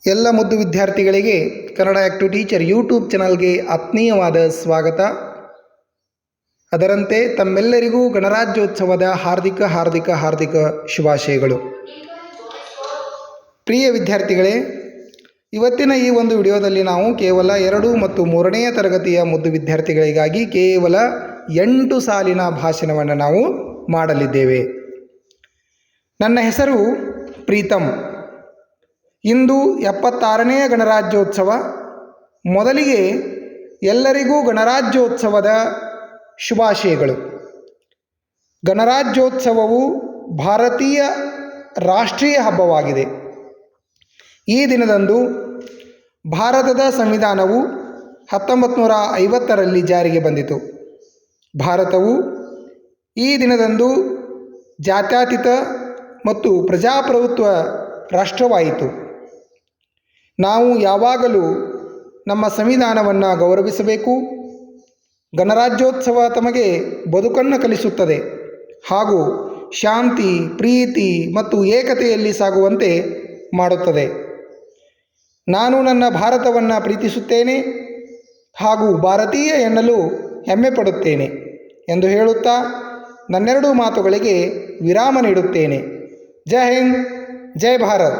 ಎಲ್ಲ ಮುದ್ದು ವಿದ್ಯಾರ್ಥಿಗಳಿಗೆ ಕನ್ನಡ ಆ್ಯಕ್ಟಿವ್ ಟೀಚರ್ ಯೂಟ್ಯೂಬ್ ಚಾನಲ್ಗೆ ಆತ್ಮೀಯವಾದ ಸ್ವಾಗತ. ಅದರಂತೆ ತಮ್ಮೆಲ್ಲರಿಗೂ ಗಣರಾಜ್ಯೋತ್ಸವದ ಹಾರ್ದಿಕ ಶುಭಾಶಯಗಳು. ಪ್ರಿಯ ವಿದ್ಯಾರ್ಥಿಗಳೇ, ಇವತ್ತಿನ ಈ ಒಂದು ವಿಡಿಯೋದಲ್ಲಿ ನಾವು ಕೇವಲ 2 ಮತ್ತು 3ನೇ ತರಗತಿಯ ಮುದ್ದು ವಿದ್ಯಾರ್ಥಿಗಳಿಗಾಗಿ ಕೇವಲ 8 ಸಾಲಿನ ಭಾಷಣವನ್ನು ನಾವು ಮಾಡಲಿದ್ದೇವೆ. ನನ್ನ ಹೆಸರು ಪ್ರೀತಮ್. ಇಂದು 76ನೇ ಗಣರಾಜ್ಯೋತ್ಸವ. ಮೊದಲಿಗೆ ಎಲ್ಲರಿಗೂ ಗಣರಾಜ್ಯೋತ್ಸವದ ಶುಭಾಶಯಗಳು. ಗಣರಾಜ್ಯೋತ್ಸವವು ಭಾರತೀಯ ರಾಷ್ಟ್ರೀಯ ಹಬ್ಬವಾಗಿದೆ. ಈ ದಿನದಂದು ಭಾರತದ ಸಂವಿಧಾನವು 1950ರಲ್ಲಿ ಜಾರಿಗೆ ಬಂದಿತು. ಭಾರತವು ಈ ದಿನದಂದು ಜಾತ್ಯತೀತ ಮತ್ತು ಪ್ರಜಾಪ್ರಭುತ್ವ ರಾಷ್ಟ್ರವಾಯಿತು. ನಾವು ಯಾವಾಗಲೂ ನಮ್ಮ ಸಂವಿಧಾನವನ್ನು ಗೌರವಿಸಬೇಕು. ಗಣರಾಜ್ಯೋತ್ಸವ ತಮಗೆ ಬದುಕನ್ನು ಕಲಿಸುತ್ತದೆ ಹಾಗೂ ಶಾಂತಿ, ಪ್ರೀತಿ ಮತ್ತು ಏಕತೆಯಲ್ಲಿ ಸಾಗುವಂತೆ ಮಾಡುತ್ತದೆ. ನಾನು ನನ್ನ ಭಾರತವನ್ನು ಪ್ರೀತಿಸುತ್ತೇನೆ ಹಾಗೂ ಭಾರತೀಯ ಎನ್ನಲು ಹೆಮ್ಮೆ ಪಡುತ್ತೇನೆ ಎಂದು ಹೇಳುತ್ತಾ ನನ್ನೆರಡು ಮಾತುಗಳಿಗೆ ವಿರಾಮ ನೀಡುತ್ತೇನೆ. ಜೈ ಹಿಂದ್, ಜೈ ಭಾರತ್.